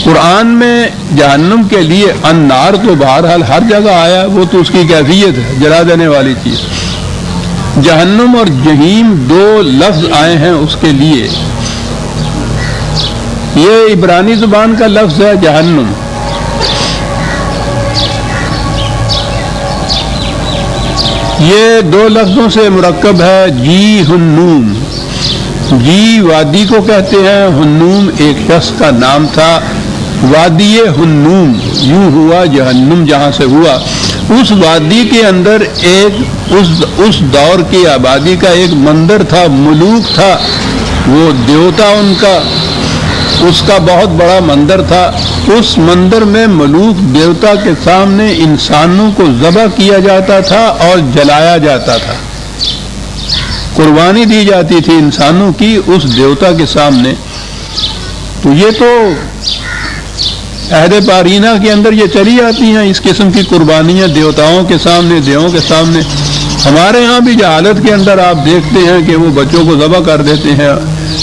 قرآن میں جہنم کے لیے النار تو بہرحال ہر جگہ آیا، وہ تو اس کی کیفیت ہے، جلا دینے والی چیز۔ جہنم اور جہیم دو لفظ آئے ہیں اس کے لیے، یہ عبرانی زبان کا لفظ ہے جہنم، یہ دو لفظوں سے مرکب ہے، جی ہنوم۔ جی وادی کو کہتے ہیں، ہنوم ایک شخص کا نام تھا، وادی ہنوم یوں ہوا جہنم جہاں سے ہوا۔ اس وادی کے اندر ایک اس دور کی آبادی کا ایک مندر تھا، ملوک تھا، وہ دیوتا ان کا، اس کا بہت بڑا مندر تھا۔ اس مندر میں ملوک دیوتا کے سامنے انسانوں کو ذبح کیا جاتا تھا اور جلایا جاتا تھا، قربانی دی جاتی تھی انسانوں کی اس دیوتا کے سامنے۔ تو یہ تو عہد پارینہ کے اندر یہ چلی آتی ہیں اس قسم کی قربانیاں دیوتاؤں کے سامنے، دیووں کے سامنے۔ ہمارے ہاں بھی جہالت کے اندر آپ دیکھتے ہیں کہ وہ بچوں کو ذبح کر دیتے ہیں۔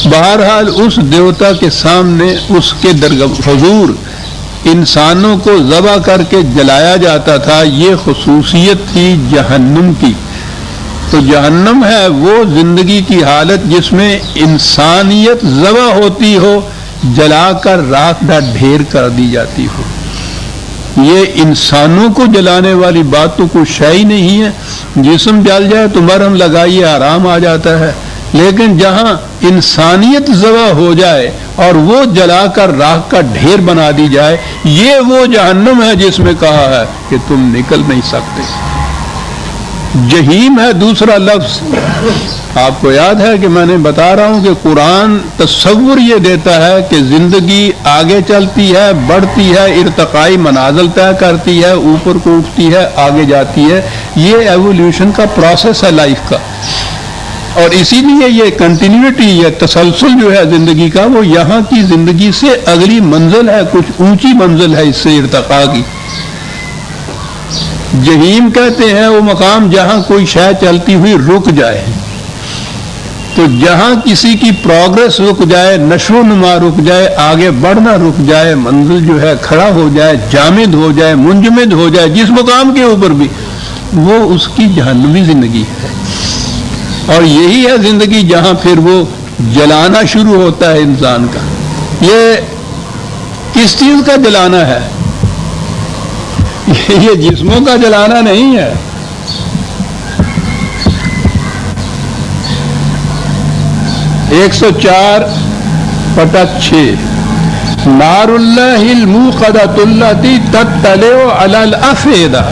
بہرحال اس دیوتا کے سامنے اس کے حضور انسانوں کو ذبح کر کے جلایا جاتا تھا، یہ خصوصیت تھی جہنم کی۔ تو جہنم ہے وہ زندگی کی حالت جس میں انسانیت ذبح ہوتی ہو، جلا کر راکھ ڈھیر کر دی جاتی ہو۔ یہ انسانوں کو جلانے والی بات تو کوئی شے ہی نہیں ہے، جسم جل جائے تو مرہم لگائیے آرام آ جاتا ہے، لیکن جہاں انسانیت ذبح ہو جائے اور وہ جلا کر راکھ کا ڈھیر بنا دی جائے، یہ وہ جہنم ہے جس میں کہا ہے کہ تم نکل نہیں سکتے۔ جہیم ہے دوسرا لفظ۔ آپ کو یاد ہے کہ میں نے بتا رہا ہوں کہ قرآن تصور یہ دیتا ہے کہ زندگی آگے چلتی ہے، بڑھتی ہے، ارتقائی منازل طے کرتی ہے، اوپر کو اٹھتی ہے، آگے جاتی ہے، یہ ایولیوشن کا پروسیس ہے لائف کا۔ اور اسی لیے یہ کنٹینیوٹی یا تسلسل جو ہے زندگی کا، وہ یہاں کی زندگی سے اگلی منزل ہے، کچھ اونچی منزل ہے اس سے ارتقاء کی۔ جہیم کہتے ہیں وہ مقام جہاں کوئی شے چلتی ہوئی رک جائے، تو جہاں کسی کی پروگرس رک جائے، نشو و نما رک جائے، آگے بڑھنا رک جائے، منزل جو ہے کھڑا ہو جائے، جامد ہو جائے، منجمد ہو جائے، جس مقام کے اوپر بھی، وہ اس کی جہنمی زندگی ہے۔ اور یہی ہے زندگی جہاں پھر وہ جلانا شروع ہوتا ہے انسان کا۔ یہ کس چیز کا جلانا ہے؟ یہ جسموں کا جلانا نہیں ہے۔ ایک 104/6 نار اللہ الموقدۃ التی تطلع علی الافئدہ،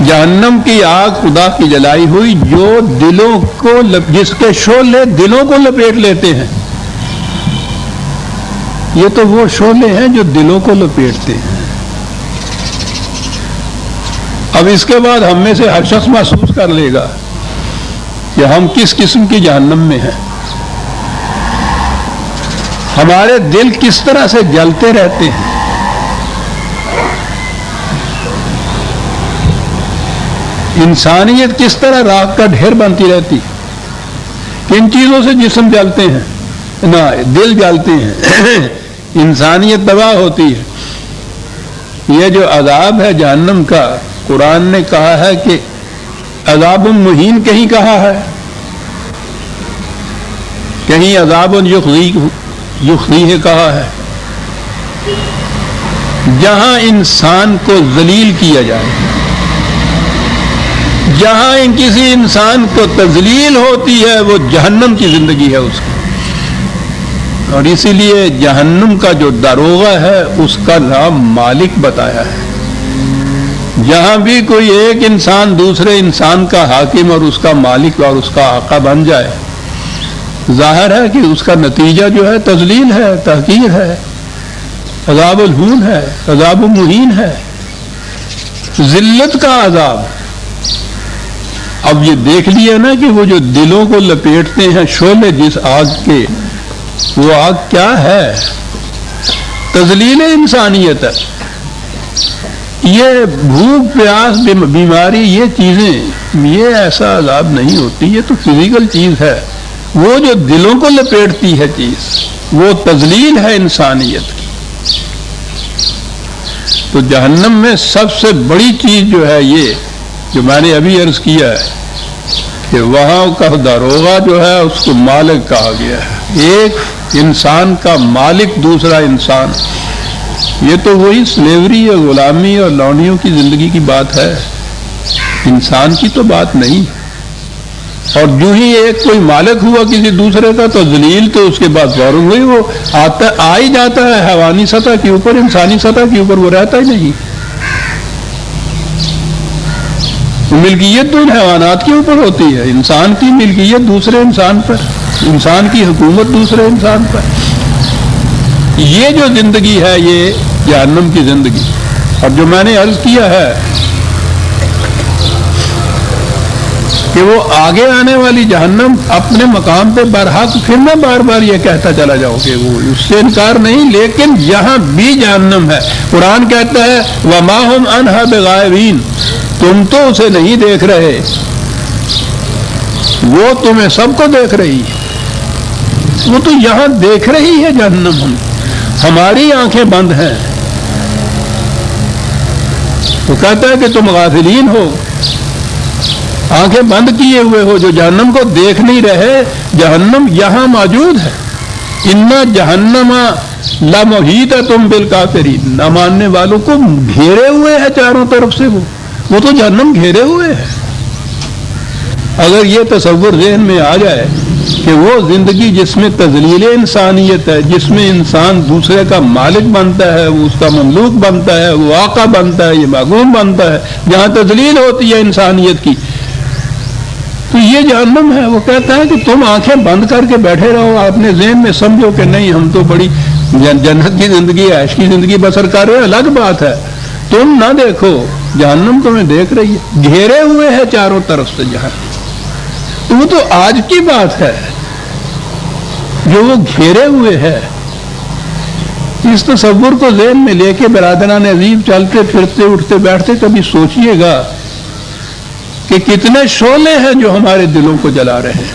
جہنم کی آگ خدا کی جلائی ہوئی جو دلوں کو جس کے شعلے دلوں کو لپیٹ لیتے ہیں۔ یہ تو وہ شعلے ہیں جو دلوں کو لپیٹتے ہیں۔ اب اس کے بعد ہم میں سے ہر شخص محسوس کر لے گا کہ ہم کس قسم کی جہنم میں ہیں، ہمارے دل کس طرح سے جلتے رہتے ہیں، انسانیت کس طرح راکھ کا ڈھیر بنتی رہتی، کن چیزوں سے جسم جلتے ہیں، نہ دل جلتے ہیں، انسانیت تباہ ہوتی ہے۔ یہ جو عذاب ہے جہنم کا، قرآن نے کہا ہے کہ عذاب مہین کہیں کہا ہے، کہیں عذاب یخزیہ کہا ہے، جہاں انسان کو ذلیل کیا جائے، جہاں کسی انسان کو تذلیل ہوتی ہے، وہ جہنم کی زندگی ہے اس کی۔ اور اسی لیے جہنم کا جو داروغہ ہے اس کا نام مالک بتایا ہے۔ جہاں بھی کوئی ایک انسان دوسرے انسان کا حاکم اور اس کا مالک اور اس کا آقا بن جائے، ظاہر ہے کہ اس کا نتیجہ جو ہے تذلیل ہے، تحقیر ہے، عذاب الہون ہے، عذاب مہین ہے، ذلت کا عذاب۔ اب یہ دیکھ لیا نا کہ وہ جو دلوں کو لپیٹتے ہیں شعلے جس آگ کے، وہ آگ کیا ہے؟ تذلیل انسانیت ہے۔ یہ بھوک پیاس بیماری یہ چیزیں، یہ ایسا عذاب نہیں ہوتی، یہ تو فزیکل چیز ہے۔ وہ جو دلوں کو لپیٹتی ہے چیز، وہ تذلیل ہے انسانیت کی۔ تو جہنم میں سب سے بڑی چیز جو ہے یہ جو میں نے ابھی عرض کیا ہے کہ وہاں کا داروغہ جو ہے اس کو مالک کہا گیا ہے. ایک انسان کا مالک دوسرا انسان، یہ تو وہی سلیوری اور غلامی اور لونڈیوں کی زندگی کی بات ہے، انسان کی تو بات نہیں. اور جو ہی ایک کوئی مالک ہوا کسی دوسرے کا تو ذلیل تو اس کے بعد فوراً ہوئی وہ آ ہی جاتا ہے حیوانی سطح کے اوپر، انسانی سطح کے اوپر وہ رہتا ہی نہیں. ملکیت تو ان حیوانات کے اوپر ہوتی ہے، انسان کی ملکیت دوسرے انسان پر، انسان کی حکومت دوسرے انسان پر. یہ جو زندگی ہے یہ جہنم کی زندگی. اور جو میں نے عرض کیا ہے کہ وہ آگے آنے والی جہنم اپنے مقام پہ برحق، پھر میں بار بار یہ کہتا چلا جاؤں کہ وہ اس سے انکار نہیں، لیکن یہاں بھی جہنم ہے. قرآن کہتا ہے وَمَا هُمْ عَنْهَا بِغَائِبِينَ، تم تو اسے نہیں دیکھ رہے، وہ تمہیں سب کو دیکھ رہی ہے. وہ تو یہاں دیکھ رہی ہے جہنم، ہماری آنکھیں بند ہیں. وہ کہتا ہے کہ تم غافلین ہو، آنکھیں بند کیے ہوئے ہو، جو جہنم کو دیکھ نہیں رہے. جہنم یہاں موجود ہے. اِنَّ جَهَنَّمَ لَمُحِيطَةٌ بِالْكَافِرِينَ، نہ ماننے والوں کو گھیرے ہوئے ہے چاروں طرف سے. وہ تو جہنم گھیرے ہوئے ہے. اگر یہ تصور ذہن میں آ جائے کہ وہ زندگی جس میں تذلیل انسانیت ہے، جس میں انسان دوسرے کا مالک بنتا ہے، وہ اس کا مملوک بنتا ہے، وہ آقا بنتا ہے، یہ محکوم بنتا ہے، جہاں تذلیل ہوتی ہے انسانیت کی، تو یہ جہنم ہے. وہ کہتا ہے کہ تم آنکھیں بند کر کے بیٹھے رہو، اپنے ذہن میں سمجھو کہ نہیں ہم تو بڑی جنت کی زندگی، عیش کی زندگی بسر کر رہے ہیں. الگ بات ہے، تم نہ دیکھو، جہنم تمہیں دیکھ رہی ہے، گھیرے ہوئے ہے چاروں طرف سے جہنم. تو وہ تو آج کی بات ہے جو وہ گھیرے ہوئے ہے. اس تصور کو ذہن میں لے کے برادران عزیز چلتے پھرتے اٹھتے بیٹھتے کبھی سوچئے گا کہ کتنے شعلے ہیں جو ہمارے دلوں کو جلا رہے ہیں،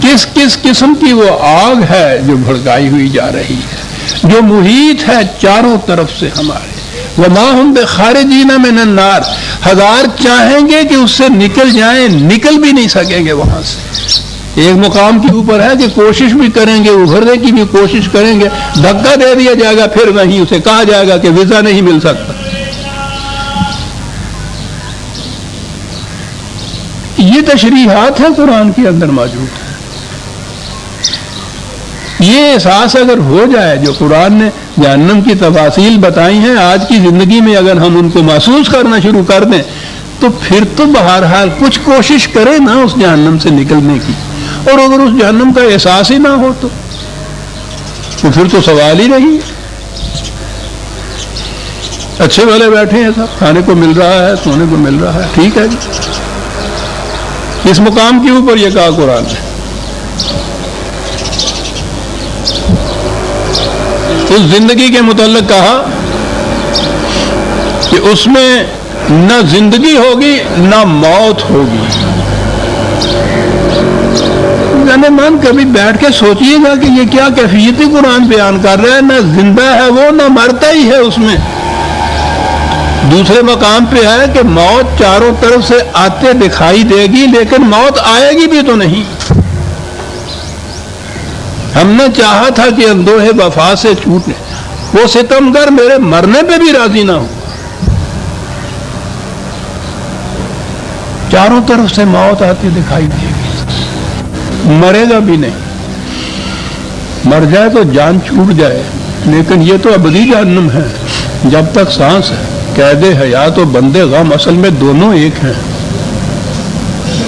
کس کس قسم کی وہ آگ ہے جو بھڑکائی ہوئی جا رہی ہے، جو محیط ہے چاروں طرف سے ہمارے. وَمَا هُمْ بِخَارِجِينَ مِنَ النَّارِ، ہزار چاہیں گے کہ اس سے نکل جائیں، نکل بھی نہیں سکیں گے وہاں سے. ایک مقام کے اوپر ہے کہ کوشش بھی کریں گے، ابھرنے کی بھی کوشش کریں گے، دھکا دے دیا جائے گا، پھر وہیں اسے کہا جائے گا کہ ویزا نہیں مل سکتا. یہ تشریحات ہیں قرآن کے اندر موجود ہیں. یہ احساس اگر ہو جائے جو قرآن نے جہنم کی تفاصیل بتائی ہیں، آج کی زندگی میں اگر ہم ان کو محسوس کرنا شروع کر دیں تو پھر تو بہرحال کچھ کوشش کریں نا اس جہنم سے نکلنے کی. اور اگر اس جہنم کا احساس ہی نہ ہو تو پھر تو سوال ہی نہیں. اچھے والے بیٹھے ہیں صاحب، کھانے کو مل رہا ہے، سونے کو مل رہا ہے، ٹھیک ہے جی. اس مقام کے اوپر یہ کہا قرآن نے. اس زندگی کے متعلق کہا کہ اس میں نہ زندگی ہوگی نہ موت ہوگی. یعنی من کبھی بیٹھ کے سوچئے گا کہ یہ کیا کیفیتی قرآن بیان کر رہا ہے. نہ زندہ ہے وہ، نہ مرتا ہی ہے اس میں. دوسرے مقام پہ ہے کہ موت چاروں طرف سے آتے دکھائی دے گی، لیکن موت آئے گی بھی تو نہیں. ہم نے چاہا تھا کہ اندوہ وفا سے چھوٹنے، وہ ستمگر میرے مرنے پہ بھی راضی نہ ہو. چاروں طرف سے موت آتی دکھائی دے گی، مرے گا بھی نہیں. مر جائے تو جان چھوٹ جائے، لیکن یہ تو ابدی جہنم ہے جب تک سانس ہے. قید حیات و بندے غم اصل میں دونوں ایک ہیں.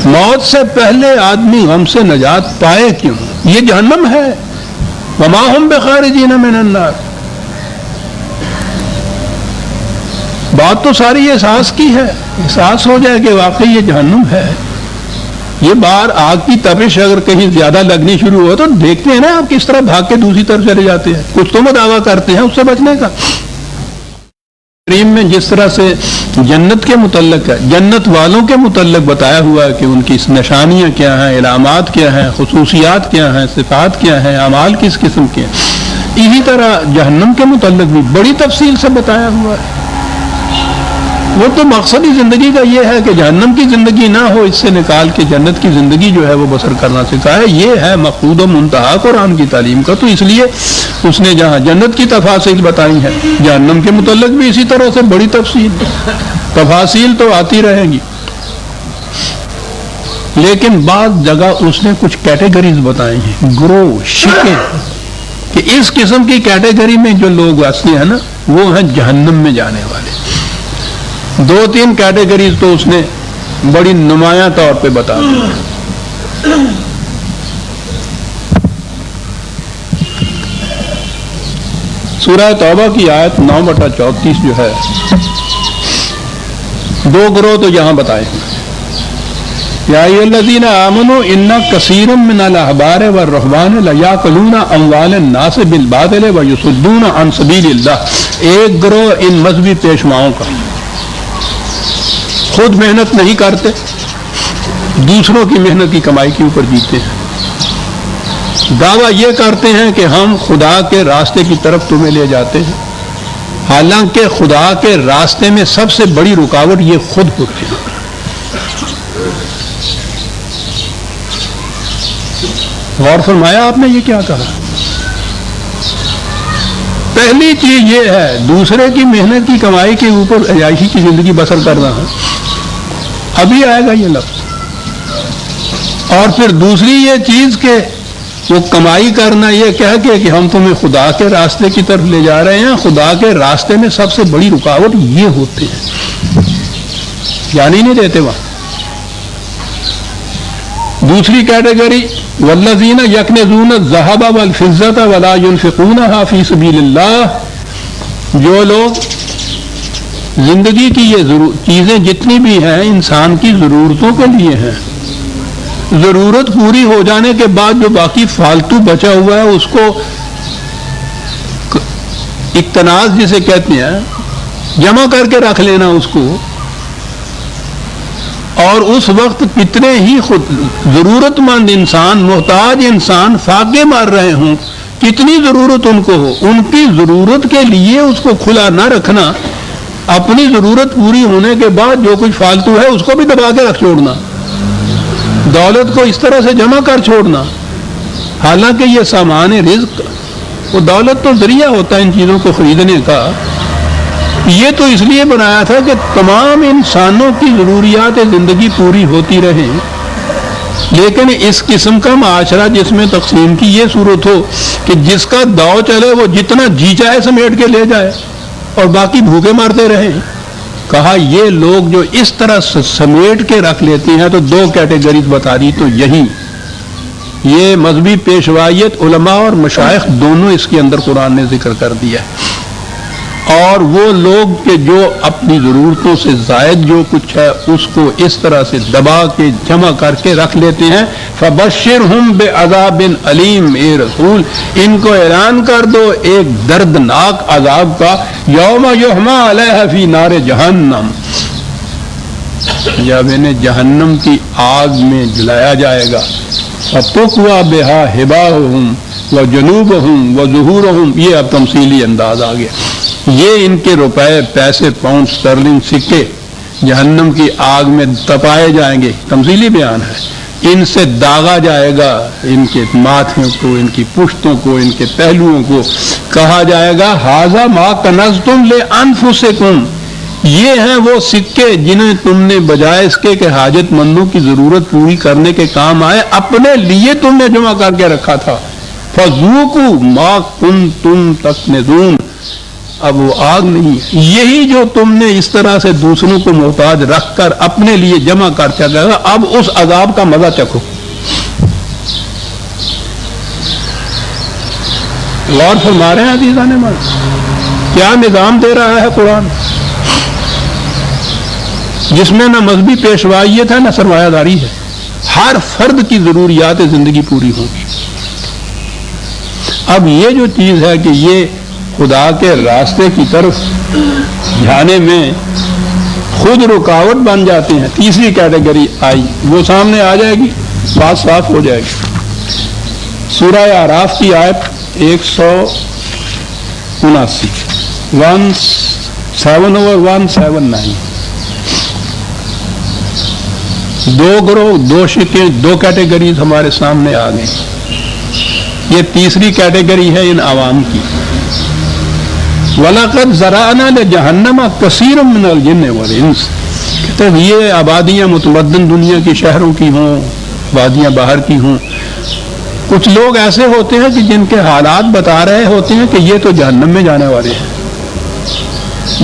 موت سے پہلے آدمی غم سے نجات پائے کیوں؟ یہ جہنم ہے. وما ہم بخارجین من النار. بات تو ساری احساس کی ہے، احساس ہو جائے کہ واقعی یہ جہنم ہے. یہ بار آگ کی تپش اگر کہیں زیادہ لگنی شروع ہو تو دیکھتے ہیں نا آپ کس طرح بھاگ کے دوسری طرف چلے جاتے ہیں. کچھ تو دعویٰ کرتے ہیں اس سے بچنے کا. کریم میں جس طرح سے جنت کے متعلق ہے، جنت والوں کے متعلق بتایا ہوا ہے کہ ان کی نشانیاں کیا ہیں، علامات کیا ہیں، خصوصیات کیا ہیں، صفات کیا ہیں، اعمال کس قسم کے ہیں، اسی طرح جہنم کے متعلق بھی بڑی تفصیل سے بتایا ہوا ہے. وہ تو مقصد ہی زندگی کا یہ ہے کہ جہنم کی زندگی نہ ہو، اس سے نکال کے جنت کی زندگی جو ہے وہ بسر کرنا سکھایا. یہ ہے مقصود و منتہا قرآن کی تعلیم کا. تو اس لیے اس نے جہاں جنت کی تفاصیل بتائی ہیں، جہنم کے متعلق بھی اسی طرح سے بڑی تفاصیل تو آتی رہیں گی، لیکن بعض جگہ اس نے کچھ کیٹیگریز بتائی ہیں، گروہ، شکیں، کہ اس قسم کی کیٹیگری میں جو لوگ اصلی ہیں نا وہ ہیں جہنم میں جانے والے. 2-3 کیٹیگریز تو اس نے بڑی نمایاں طور پہ بتا دی. سورہ توبہ کی آیت 9/34 جو ہے، 2 گروہ تو یہاں بتائے ہیں. یا ایھا الذین آمنوا ان کثیرا من الاحبار والرہبان لیاکلون اموال الناس بالباطل ویصدون عن سبیل اللہ. ایک گروہ ان مذہبی پیشواؤں کا خود محنت نہیں کرتے، دوسروں کی محنت کی کمائی کے اوپر جیتے ہیں. دعویٰ یہ کرتے ہیں کہ ہم خدا کے راستے کی طرف تمہیں لے جاتے ہیں، حالانکہ خدا کے راستے میں سب سے بڑی رکاوٹ یہ خود ہوتی ہے. غور فرمایا آپ نے یہ کیا کہا؟ پہلی چیز یہ ہے دوسرے کی محنت کی کمائی کے اوپر عیاشی کی زندگی بسر کرنا ہے، ابھی آئے گا یہ لفظ. اور پھر دوسری یہ چیز کہ وہ کمائی کرنا یہ کہہ کے کہ ہم تمہیں خدا کے راستے کی طرف لے جا رہے ہیں، خدا کے راستے میں سب سے بڑی رکاوٹ یہ ہوتے ہیں، جان ہی نہیں دیتے وہاں. دوسری کیٹیگری والذین یکنزون الذھب والفضة ولا ينفقونها فی سبیل اللہ. جو لوگ زندگی کی یہ چیزیں جتنی بھی ہیں انسان کی ضرورتوں کے لیے ہیں، ضرورت پوری ہو جانے کے بعد جو باقی فالتو بچا ہوا ہے اس کو اقتناز جسے کہتے ہیں جمع کر کے رکھ لینا اس کو، اور اس وقت کتنے ہی خود ضرورت مند انسان، محتاج انسان فاقے مار رہے ہوں، کتنی ضرورت ان کو ہو، ان کی ضرورت کے لیے اس کو کھلا نہ رکھنا، اپنی ضرورت پوری ہونے کے بعد جو کچھ فالتو ہے اس کو بھی دبا کے رکھ چھوڑنا، دولت کو اس طرح سے جمع کر چھوڑنا. حالانکہ یہ سامان رزق، وہ دولت تو ذریعہ ہوتا ہے ان چیزوں کو خریدنے کا. یہ تو اس لیے بنایا تھا کہ تمام انسانوں کی ضروریات زندگی پوری ہوتی رہیں، لیکن اس قسم کا معاشرہ جس میں تقسیم کی یہ صورت ہو کہ جس کا داؤ چلے وہ جتنا جی چاہے سمیٹ کے لے جائے اور باقی بھوکے مارتے رہیں. کہا یہ لوگ جو اس طرح سمیٹ کے رکھ لیتے ہیں تو 2 کیٹیگریز بتا دی. تو یہی یہ مذہبی پیشوائیت، علماء اور مشائخ دونوں اس کے اندر قرآن نے ذکر کر دیا ہے. اور وہ لوگ کہ جو اپنی ضرورتوں سے زائد جو کچھ ہے اس کو اس طرح سے دبا کے جمع کر کے رکھ لیتے ہیں. فبشرہم بعذاب علیم. اے رسول ان کو اعلان کر دو ایک دردناک عذاب کا، یوم یحمى علیہ فی نار جہنم، جب انہیں جہنم کی آگ میں جلایا جائے گا. فتقوی بہا حباہم وجنوبہم وظہورہم. یہ اب تمثیلی انداز آ گیا. یہ ان کے روپے، پیسے، پاؤنڈ، سٹرلنگ، سکے جہنم کی آگ میں تپائے جائیں گے. تمثیلی بیان ہے. ان سے داغا جائے گا ان کے ماتھوں کو، ان کی پشتوں کو، ان کے پہلوؤں کو. کہا جائے گا ھذا ما کنزتم لانفسکم. یہ ہیں وہ سکے جنہیں تم نے بجائے اس کے کہ حاجت مندوں کی ضرورت پوری کرنے کے کام آئے اپنے لیے تم نے جمع کر کے رکھا تھا. فذوقوا ما کنتم تکنزون. اب وہ آگ نہیں، یہی جو تم نے اس طرح سے دوسروں کو محتاج رکھ کر اپنے لیے جمع کر چکا گا، اب اس عذاب کا مزہ چکھو. غور فرما رہے ہیں عزیزان من، کیا نظام دے رہا ہے قرآن، جس میں نہ مذہبی پیشوائیت ہے نہ سرمایہ داری ہے. ہر فرد کی ضروریات زندگی پوری ہوگی. اب یہ جو چیز ہے کہ یہ خدا کے راستے کی طرف جانے میں خود رکاوٹ بن جاتے ہیں. تیسری کیٹیگری آئی، وہ سامنے آ جائے گی، بات صاف ہو جائے گی. سورہ اعراف کی آیت 179 179. دو گروہ، دو شکیں، دو کیٹیگریز ہمارے سامنے آ گئی. یہ تیسری کیٹیگری ہے ان عوام کی. وَلَقَدْ زَرَعْنَا لِجَهَنَّمَ كَثِيرًا مِنَ الْجِنِّ وَالْإِنسِ. کہتے ہیں یہ آبادیاں متمدن دنیا کی شہروں کی ہوں، آبادیاں باہر کی ہوں، کچھ لوگ ایسے ہوتے ہیں کہ جن کے حالات بتا رہے ہوتے ہیں کہ یہ تو جہنم میں جانے والے ہیں.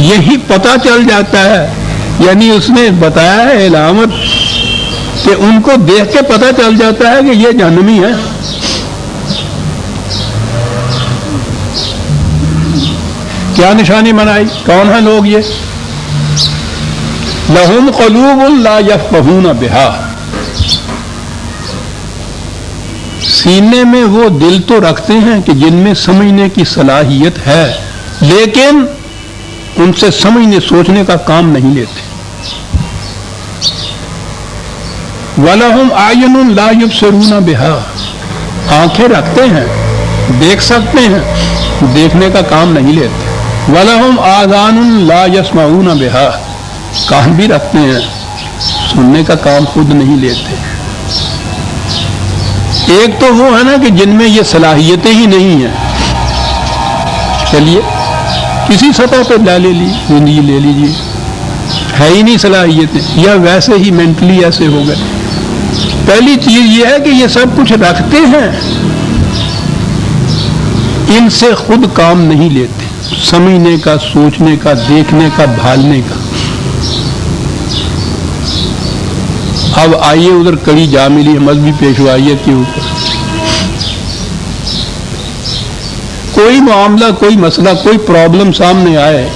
یہی پتہ چل جاتا ہے، یعنی اس نے بتایا ہے علامت کہ ان کو دیکھ کے پتہ چل جاتا ہے کہ یہ جہنمی ہے. کیا نشانی بنائی؟ کون ہیں لوگ یہ؟ لَهُمْ قُلُوبٌ لَا يَفْقَهُونَ بِهَا. سینے میں وہ دل تو رکھتے ہیں کہ جن میں سمجھنے کی صلاحیت ہے، لیکن ان سے سمجھنے سوچنے کا کام نہیں لیتے. وَلَهُمْ أَعْيُنٌ لَا يُبْصِرُونَ بِهَا. آنکھیں رکھتے ہیں، دیکھ سکتے ہیں، دیکھنے کا کام نہیں لیتے. وَلَهُمْ آذَانٌ لَا يَسْمَعُونَ بِهَا. کان بھی رکھتے ہیں، سننے کا کام خود نہیں لیتے. ایک تو وہ ہے نا کہ جن میں یہ صلاحیتیں ہی نہیں ہیں. چلیے کسی سطح پہ لے لی زندگی لے لیجیے، ہے ہی نہیں صلاحیتیں، یا ویسے ہی مینٹلی ایسے ہو گئے. پہلی چیز یہ ہے کہ یہ سب کچھ رکھتے ہیں، ان سے خود کام نہیں لیتے، سمجھنے کا، سوچنے کا، دیکھنے کا، بھالنے کا. اب آئیے ادھر کڑی جا ملی ہے مذہبی پیشوائیت کے اوپر. کوئی معاملہ، کوئی مسئلہ، کوئی پرابلم سامنے آئے،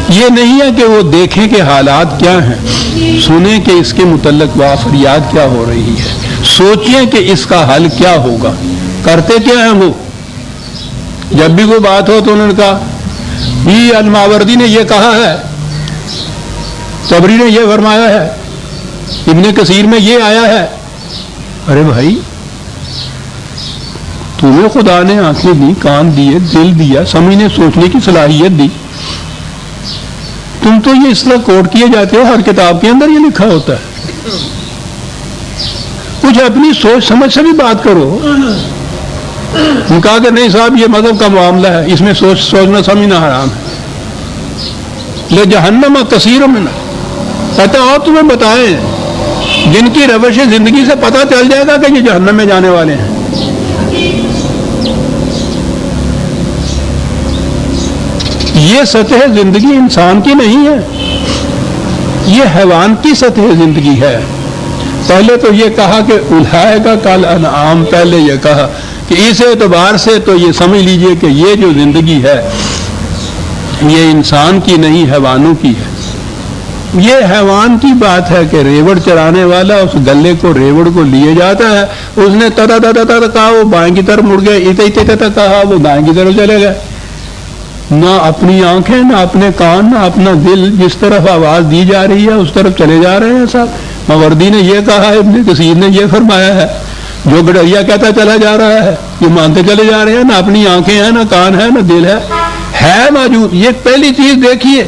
یہ نہیں ہے کہ وہ دیکھیں کہ حالات کیا ہیں، سنیں کہ اس کے متعلق وا فریاد کیا ہو رہی ہے، سوچیں کہ اس کا حل کیا ہوگا. کرتے کیا ہیں وہ؟ جب بھی کوئی بات ہو تو انہوں نے کہا یہ الماوردی نے یہ کہا ہے، طبری نے یہ فرمایا ہے، ابن کثیر میں یہ آیا ہے. ارے بھائی، تمہیں خدا نے آنکھیں دی، کان دیے، دل دیا، سمجھنے سوچنے کی صلاحیت دی، تم تو یہ اس طرح کوٹ کیے جاتے ہو، ہر کتاب کے اندر یہ لکھا ہوتا ہے. کچھ اپنی سوچ سمجھ سے بھی بات کرو. ہم کہا کہ نہیں صاحب یہ مذہب کا معاملہ ہے، اس میں سوچنا سمجھنا حرام ہے. لِجَهَنَّمَ كَثِيرٌ مِنْهَا. کہتا اور تمہیں بتائیں جن کی روش زندگی سے پتہ چل جائے گا کہ یہ جہنم میں جانے والے ہیں. یہ سطح زندگی انسان کی نہیں ہے، یہ حیوان کی سطح زندگی ہے. پہلے تو یہ کہا کہ اولئک کالانعام، پہلے یہ کہا کہ اس اعتبار سے تو یہ سمجھ لیجئے کہ یہ جو زندگی ہے یہ انسان کی نہیں، حیوانوں کی ہے. یہ حیوان کی بات ہے کہ ریوڑ چرانے والا اس گلے کو، ریوڑ کو لیے جاتا ہے، اس نے تا کہا وہ بائیں کی طرف مڑ گئے، اتے کہا وہ دائیں کی طرف چلے گئے. نہ اپنی آنکھیں، نہ اپنے کان، نہ اپنا دل، جس طرف آواز دی جا رہی ہے اس طرف چلے جا رہے ہیں. صاحب ماوردی نے یہ کہا ہے، ابن کثیر نے یہ فرمایا ہے، جو گڈریا کہتا چلا جا رہا ہے یہ مانتے چلے جا رہے ہیں. نہ اپنی آنکھیں ہیں، نہ کان ہے، نہ دل ہے موجود. یہ پہلی چیز دیکھیے.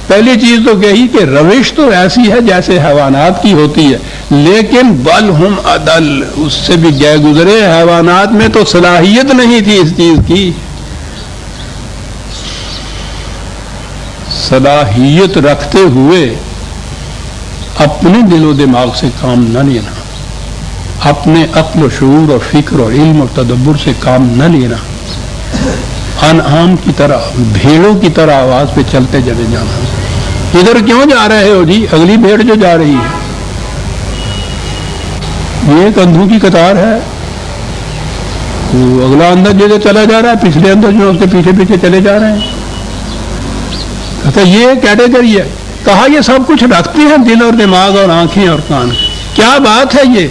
پہلی چیز تو کہی کہ روش تو ایسی ہے جیسے حیوانات کی ہوتی ہے، لیکن بل ہم عدل، اس سے بھی گئے گزرے. حیوانات میں تو صلاحیت نہیں تھی اس چیز کی. صلاحیت رکھتے ہوئے اپنے دل و دماغ سے کام نہ لینا، اپنے عقل و شعور اور فکر اور علم اور تدبر سے کام نہ لینا، انعام کی طرح، بھیڑوں کی طرح آواز پہ چلتے چلے جانا. ادھر کیوں جا رہے ہو جی؟ اگلی بھیڑ جو جا رہی ہے یہ ایک اندھوں کی قطار ہے، وہ اگلا اندر جو چلا جا رہا ہے، پچھلے اندر جو اس کے پیچھے پیچھے چلے جا رہے ہیں. کہتا یہ کیٹیگری ہے. کہا یہ سب کچھ رکھتے ہیں، دل اور دماغ اور آنکھیں اور کان. کیا بات ہے یہ؟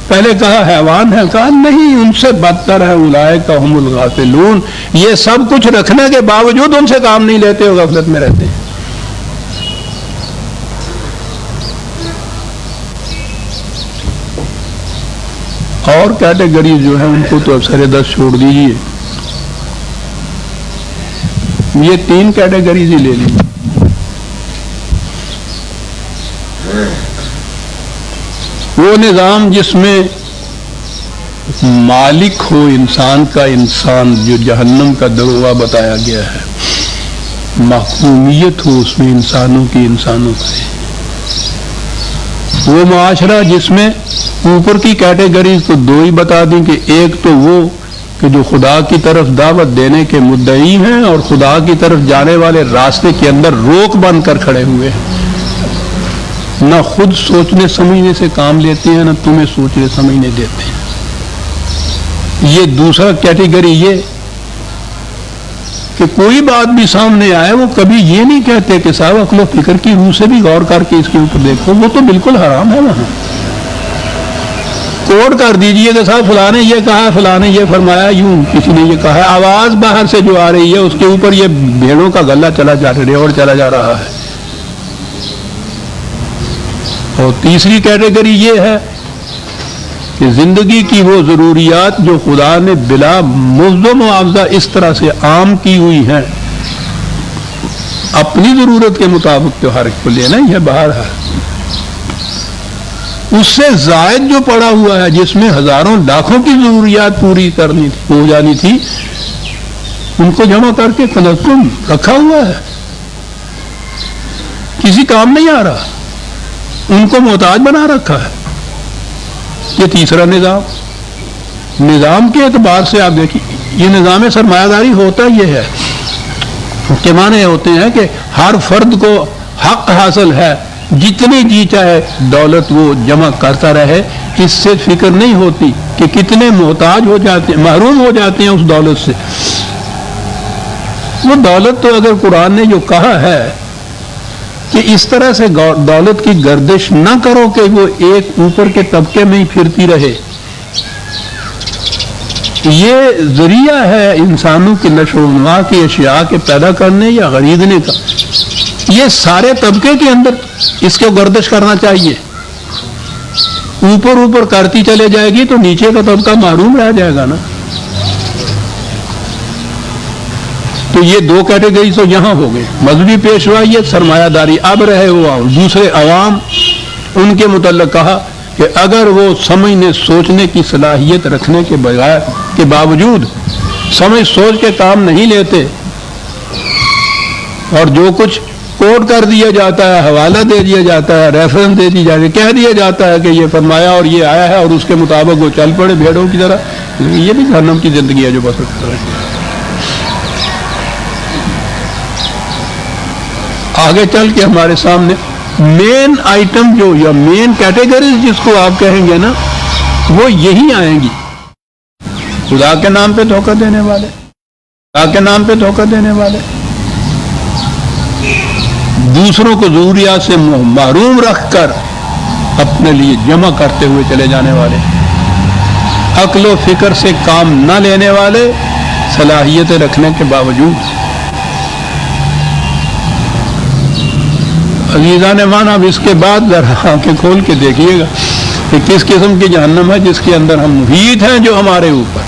پہلے کہا حیوان ہے، کہا نہیں، ان سے بدتر ہے، اولئک هم الغافلون. یہ سب کچھ رکھنے کے باوجود ان سے کام نہیں لیتے، وہ غفلت میں رہتے ہیں. اور کیٹیگری جو ہیں ان کو تو سر دست چھوڑ دیجیے. یہ 3 کیٹیگریز ہی لے لیجیے. وہ نظام جس میں مالک ہو انسان کا انسان، جو جہنم کا دروازہ بتایا گیا ہے، محکومیت ہو اس میں انسانوں کی انسانوں کا، وہ معاشرہ جس میں اوپر کی کیٹیگریز تو دو ہی بتا دیں کہ ایک تو وہ کہ جو خدا کی طرف دعوت دینے کے مدعی ہیں اور خدا کی طرف جانے والے راستے کے اندر روک بن کر کھڑے ہوئے ہیں، نہ خود سوچنے سمجھنے سے کام لیتے ہیں، نہ تمہیں سوچنے سمجھنے دیتے ہیں۔ یہ دوسرا کیٹیگری یہ کہ کوئی بات بھی سامنے آئے وہ کبھی یہ نہیں کہتے کہ صاحب عقل و فکر کی روح سے بھی غور کر کے اس کے اوپر دیکھو، وہ تو بالکل حرام ہے۔ وہاں کوڈ کر دیجئے کہ صاحب فلاں نے یہ کہا، فلاں نے یہ فرمایا، یوں کسی نے یہ کہا ہے، آواز باہر سے جو آ رہی ہے اس کے اوپر یہ بھیڑوں کا غلہ چلا جا رہا ہے۔ اور تیسری کیٹیگری یہ ہے کہ زندگی کی وہ ضروریات جو خدا نے بلا مزد و معاوضہ اس طرح سے عام کی ہوئی ہیں، اپنی ضرورت کے مطابق تو ہر ایک کو لینا ہی ہے باہر ہے، اس سے زائد جو پڑا ہوا ہے جس میں ہزاروں لاکھوں کی ضروریات پوری کرنی ہو جانی تھی، ان کو جمع کر کے تنظم رکھا ہوا ہے، کسی کام نہیں آ رہا، ان کو محتاج بنا رکھا ہے۔ یہ تیسرا نظام کے اعتبار سے آپ دیکھیں، یہ نظام سرمایہ داری ہوتا یہ ہے کہ معنی ہوتے ہیں کہ ہر فرد کو حق حاصل ہے، جتنی جی چاہے دولت وہ جمع کرتا رہے، اس سے فکر نہیں ہوتی کہ کتنے محتاج ہو جاتے ہیں، محروم ہو جاتے ہیں اس دولت سے۔ وہ دولت تو اگر قرآن نے جو کہا ہے کہ اس طرح سے دولت کی گردش نہ کرو کہ وہ ایک اوپر کے طبقے میں ہی پھرتی رہے، یہ ذریعہ ہے انسانوں کی نشو و نما کی اشیاء کے پیدا کرنے یا خریدنے کا، یہ سارے طبقے کے اندر اس کو گردش کرنا چاہیے۔ اوپر کرتی چلے جائے گی تو نیچے کا طبقہ محروم رہ جائے گا نا۔ تو یہ دو کیٹیگریز تو یہاں ہو گئے، مذہبی پیشوائیت، سرمایہ داری۔ اب رہے وہ دوسرے عوام، ان کے متعلق کہا کہ اگر وہ سمجھنے سوچنے کی صلاحیت رکھنے کے باوجود سمجھ سوچ کے کام نہیں لیتے اور جو کچھ کوٹ کر دیا جاتا ہے، حوالہ دے دیا جاتا ہے، ریفرنس دے دی جاتی ہے، کہہ دیا جاتا ہے کہ یہ فرمایا اور یہ آیا ہے اور اس کے مطابق وہ چل پڑے بھیڑوں کی طرح، یہ بھی جہنم کی زندگی ہے جو بسر کر رہے ہیں۔ آگے چل کے ہمارے سامنے مین آئٹم جو یا مین کیٹیگریز جس کو آپ کہیں گے نا، وہ یہی آئیں گی۔ خدا کے نام پہ دھوکہ دینے والے، خدا کے نام پہ دھوکہ دینے والے، دوسروں کو ضروریات سے محروم رکھ کر اپنے لیے جمع کرتے ہوئے چلے جانے والے، عقل و فکر سے کام نہ لینے والے، صلاحیتیں رکھنے کے باوجود۔ عزیزان ایمان، اب اس کے بعد ذرا آنکھیں کھول کے دیکھیے گا کہ کس قسم کی جہنم ہے جس کے اندر ہم محیط ہیں، جو ہمارے اوپر۔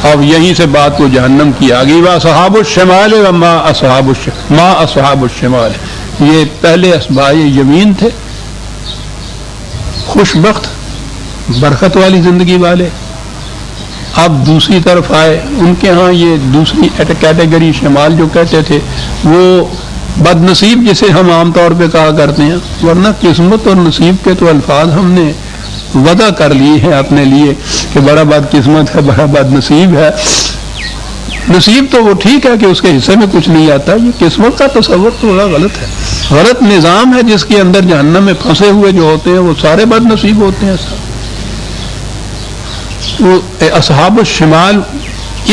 اب یہیں سے بات کو جہنم کی آگئی، وَأَصْحَابُ الشِّمَالِ مَا أَصْحَابُ الشِّمَالِ، یہ پہلے اصحاب یمین تھے، خوش بخت برکت والی زندگی والے۔ اب دوسری طرف آئے، ان کے ہاں یہ دوسری کیٹیگری شمال جو کہتے تھے، وہ بد نصیب جسے ہم عام طور پہ کہا کرتے ہیں، ورنہ قسمت اور نصیب کے تو الفاظ ہم نے وضع کر لیے ہیں اپنے لیے کہ بڑا بد قسمت ہے، بڑا بد نصیب ہے۔ نصیب تو وہ ٹھیک ہے کہ اس کے حصے میں کچھ نہیں آتا، یہ قسمت کا تصور تو بڑا غلط ہے، غلط نظام ہے جس کے اندر جہنم میں پھنسے ہوئے جو ہوتے ہیں وہ سارے بد نصیب ہوتے ہیں۔ وہ اصحاب الشمال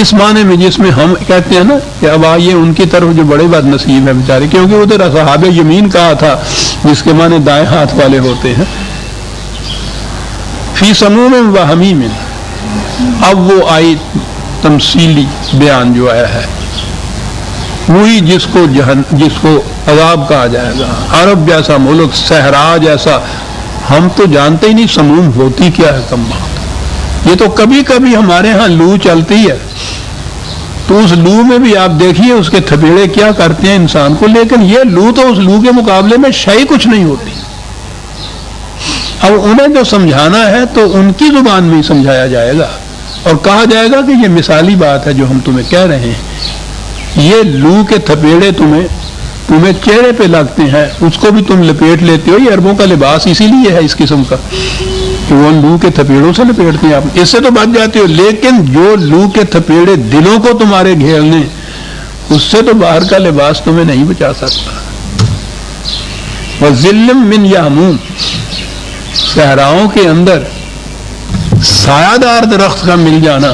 اس معنی میں جس میں ہم کہتے ہیں نا کہ اب آئیے ان کی طرف جو بڑے بد نصیب ہیں بیچارے، کیونکہ ادھر اصحاب یمین کہا تھا جس کے معنی دائیں ہاتھ والے ہوتے ہیں۔ فی سموم و حمیم، اب وہ آئی تمثیلی بیان جو آیا ہے، وہی جس کو عذاب کہا جائے گا۔ عرب جیسا ملک، صحرا جیسا، ہم تو جانتے ہی نہیں سموم ہوتی کیا ہے کم بات۔ یہ تو کبھی کبھی ہمارے ہاں لو چلتی ہے تو اس لو میں بھی آپ دیکھیے اس کے تھپیڑے کیا کرتے ہیں انسان کو، لیکن یہ لو تو اس لو کے مقابلے میں شے کچھ نہیں ہوتی۔ اب انہیں جو سمجھانا ہے تو ان کی زبان میں ہی سمجھایا جائے گا اور کہا جائے گا کہ یہ مثالی بات ہے جو ہم تمہیں کہہ رہے ہیں، یہ لو کے تھپیڑے تمہیں چہرے پہ لگتے ہیں، اس کو بھی تم لپیٹ لیتے ہو، یہ عربوں کا لباس اسی لیے ہے اس قسم کا کہ وہ لو کے تھپیڑوں سے لپیٹتے ہیں، آپ اس سے تو بچ جاتے ہو، لیکن جو لو کے تھپیڑے دلوں کو تمہارے گھیرنے، اس سے تو باہر کا لباس تمہیں نہیں بچا سکتا۔ وَظِلٍّ مِّن يَعْمُومٍ، صحراؤں کے اندر سایہ دار درخت کا مل جانا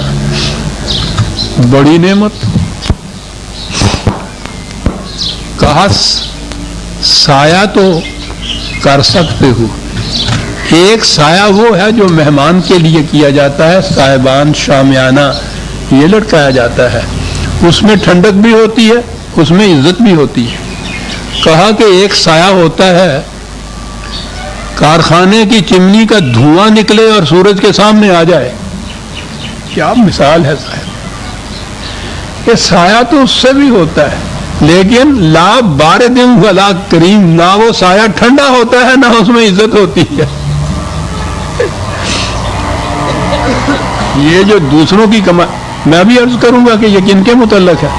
بڑی نعمت۔ کہا سایہ تو کر سکتے ہو، ایک سایہ وہ ہے جو مہمان کے لیے کیا جاتا ہے، صاحبان شامیانہ یہ لٹکایا جاتا ہے، اس میں ٹھنڈک بھی ہوتی ہے، اس میں عزت بھی ہوتی ہے۔ کہا کہ ایک سایہ ہوتا ہے کارخانے کی چمنی کا دھواں نکلے اور سورج کے سامنے آ جائے، کیا مثال ہے صاحب۔ یہ سایہ تو اس سے بھی ہوتا ہے، لیکن لا بارد ولا کریم، نہ وہ سایہ ٹھنڈا ہوتا ہے نہ اس میں عزت ہوتی ہے۔ یہ جو دوسروں کی کمائی، میں بھی عرض کروں گا کہ یہ کن کے متعلق ہے؟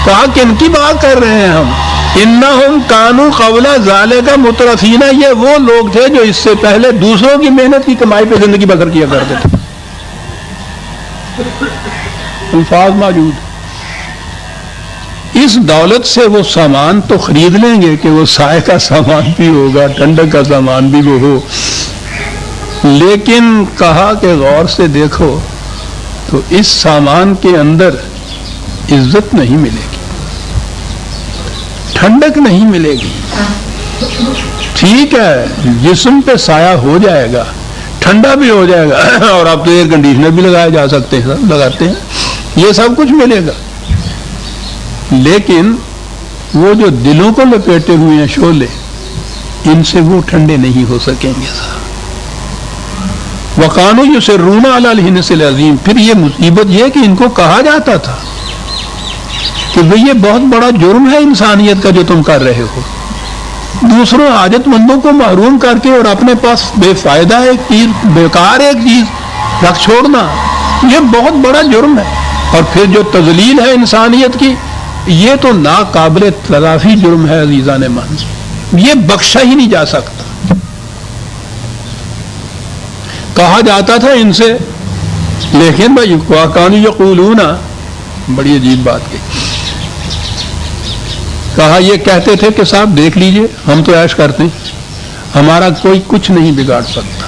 کہا کن کی بات کر رہے ہیں ہم؟ انہم کانوا قبل ذالک مترفین، یہ وہ لوگ تھے جو اس سے پہلے دوسروں کی محنت کی کمائی پہ زندگی بسر کیا کرتے تھے۔ الفاظ موجود، اس دولت سے وہ سامان تو خرید لیں گے کہ وہ سائے کا سامان بھی ہوگا، ٹھنڈک کا سامان بھی وہ ہو، لیکن کہا کہ غور سے دیکھو تو اس سامان کے اندر عزت نہیں ملے گی، ٹھنڈک نہیں ملے گی۔ ٹھیک ہے جسم پہ سایہ ہو جائے گا، ٹھنڈا بھی ہو جائے گا، اور اب تو ایئر کنڈیشنر بھی لگائے جا سکتے ہیں، لگاتے ہیں، یہ سب کچھ ملے گا، لیکن وہ جو دلوں کو لپیٹے ہوئے ہیں شعلے، ان سے وہ ٹھنڈے نہیں ہو سکیں گے۔ وَقَانُوا يُصِرُّونَ عَلَى الْحِنْثِ الْعَظِيمِ، پھر یہ مصیبت یہ کہ ان کو کہا جاتا تھا کہ بھئی یہ بہت بڑا جرم ہے انسانیت کا جو تم کر رہے ہو، دوسروں حاجت مندوں کو محروم کر کے اور اپنے پاس بے فائدہ ایک چیز، بیکار ایک چیز رکھ چھوڑنا، یہ بہت بڑا جرم ہے۔ اور پھر جو تذلیل ہے انسانیت کی، یہ تو ناقابل تلافی جرم ہے عزیزان من، یہ بخشا ہی نہیں جا سکتا۔ کہا جاتا تھا ان سے، لیکن بھائی وَكَانُوا يَقُولُونَ، بڑی عجیب بات کی، کہا یہ کہتے تھے کہ صاحب دیکھ لیجئے ہم تو عیش کرتے ہیں، ہمارا کوئی کچھ نہیں بگاڑ سکتا،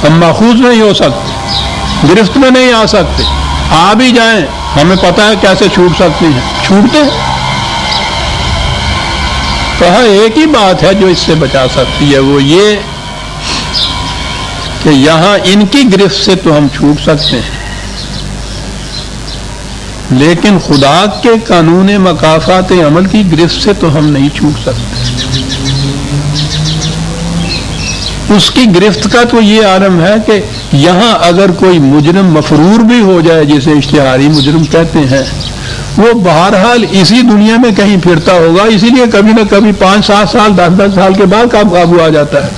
ہم ماخوذ نہیں ہو سکتے، گرفت میں نہیں آ سکتے، آ بھی جائیں ہمیں پتہ ہے کیسے چھوٹ سکتے ہیں، چھوٹتے ہیں۔ کہا ایک ہی بات ہے جو اس سے بچا سکتی ہے، وہ یہ کہ یہاں ان کی گرفت سے تو ہم چھوٹ سکتے ہیں، لیکن خدا کے قانون مکافات عمل کی گرفت سے تو ہم نہیں چھوٹ سکتے۔ اس کی گرفت کا تو یہ عالم ہے کہ یہاں اگر کوئی مجرم مفرور بھی ہو جائے، جسے اشتہاری مجرم کہتے ہیں، وہ بہرحال اسی دنیا میں کہیں پھرتا ہوگا، اسی لیے کبھی نہ کبھی 5-7 سال 10 سال کے بعد قابو آ جاتا ہے۔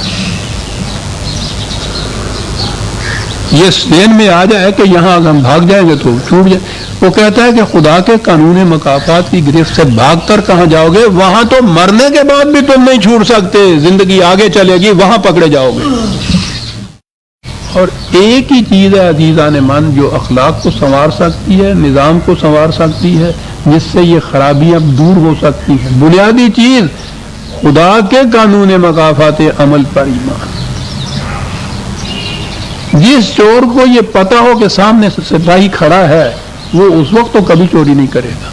یہ ذہن میں آ جائے کہ یہاں اگر ہم بھاگ جائیں گے تو چھوٹ جائے۔ وہ کہتا ہے کہ خدا کے قانون مکافات کی گرفت سے بھاگ کر کہاں جاؤ گے؟ وہاں تو مرنے کے بعد بھی تم نہیں چھوٹ سکتے، زندگی آگے چلے گی، وہاں پکڑے جاؤ گے۔ اور ایک ہی چیز ہے عزیزان من جو اخلاق کو سنوار سکتی ہے، نظام کو سنوار سکتی ہے، جس سے یہ خرابیاں دور ہو سکتی ہیں، بنیادی چیز خدا کے قانون مکافات عمل پر ایمان۔ جس چور کو یہ پتا ہو کہ سامنے سپاہی کھڑا ہے، وہ اس وقت تو کبھی چوری نہیں کرے گا۔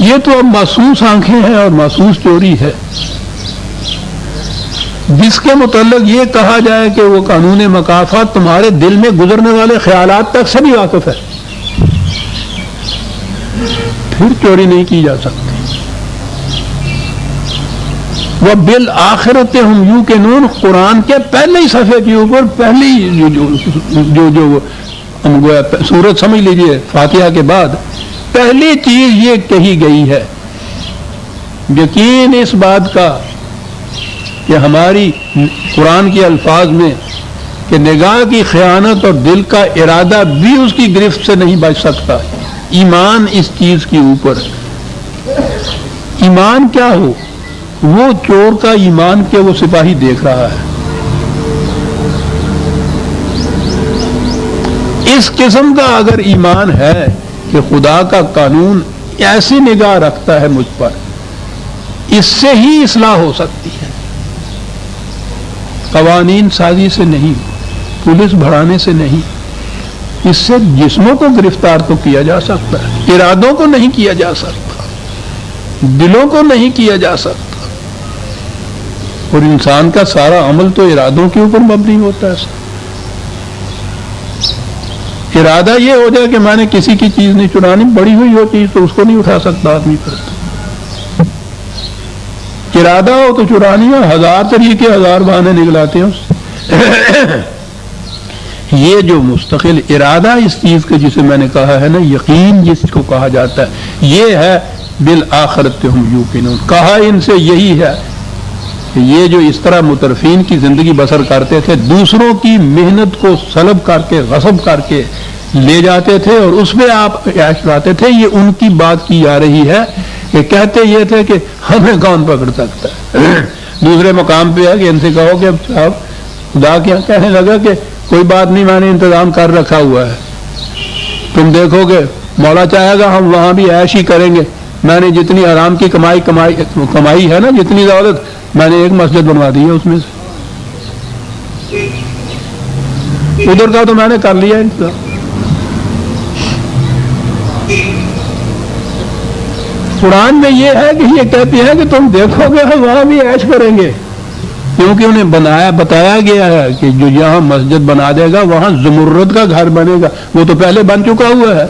یہ تو اب محسوس آنکھیں ہیں اور محسوس چوری ہے، جس کے متعلق یہ کہا جائے کہ وہ قانون مکافات تمہارے دل میں گزرنے والے خیالات تک سے بھی واقف ہے، پھر چوری نہیں کی جا سکتی۔ وَبِالْآخِرَةِ هُمْ يُوقِنُونَ، قرآن کے پہلے ہی صفحے کے اوپر پہلی جو ہم گویا سورت سمجھ لیجئے فاتحہ کے بعد پہلی چیز یہ کہی گئی ہے یقین اس بات کا کہ ہماری قرآن کے الفاظ میں کہ نگاہ کی خیانت اور دل کا ارادہ بھی اس کی گرفت سے نہیں بچ سکتا. ایمان اس چیز کے اوپر. ایمان کیا ہو؟ وہ چور کا ایمان کہ وہ سپاہی دیکھ رہا ہے. اس قسم کا اگر ایمان ہے کہ خدا کا قانون ایسی نگاہ رکھتا ہے مجھ پر، اس سے ہی اصلاح ہو سکتی ہے، قوانین سازی سے نہیں، پولیس بڑھانے سے نہیں. اس سے جسموں کو گرفتار تو کیا جا سکتا ہے، ارادوں کو نہیں کیا جا سکتا، دلوں کو نہیں کیا جا سکتا. اور انسان کا سارا عمل تو ارادوں کے اوپر مبنی ہوتا ہے. ارادہ یہ ہو جائے کہ میں نے کسی کی چیز نہیں چرانی، بڑی ہوئی ہو چیز تو اس کو نہیں اٹھا سکتا آدمی پر. ارادہ ہو تو چرانی ہو، ہزار طریقے ہزار بہانے نکلاتے ہیں اس. یہ جو مستقل ارادہ اس چیز کے جسے میں نے کہا ہے نا، یقین جس کو کہا جاتا ہے، یہ ہے بالآخرت ہم یوقنون. کہا ان سے یہی ہے کہ یہ جو اس طرح مترفین کی زندگی بسر کرتے تھے، دوسروں کی محنت کو سلب کر کے غصب کر کے لے جاتے تھے اور اس میں آپ عیش لاتے تھے، یہ ان کی بات کی جا رہی ہے کہ کہتے یہ تھے کہ ہمیں کون پکڑ سکتا ہے. دوسرے مقام پہ ہے کہ ان سے کہو کہ صاحب خدا کیا کہنے لگا کہ کوئی بات نہیں، میں نے انتظام کر رکھا ہوا ہے، تم دیکھو گے مولا چاہے گا ہم وہاں بھی عیش ہی کریں گے. میں نے جتنی آرام کی کمائی ہے نا، جتنی دولت، میں نے ایک مسجد بنوا دی ہے اس میں سے. ادھر کا تو میں نے کر لیا انتظام. قرآن میں یہ ہے کہ یہ کہتے ہیں کہ تم دیکھو گے ہم وہاں بھی عیش کریں گے، کیونکہ انہیں بتایا گیا ہے کہ جو یہاں مسجد بنا دے گا وہاں زمرد کا گھر بنے گا. وہ تو پہلے بن چکا ہوا ہے.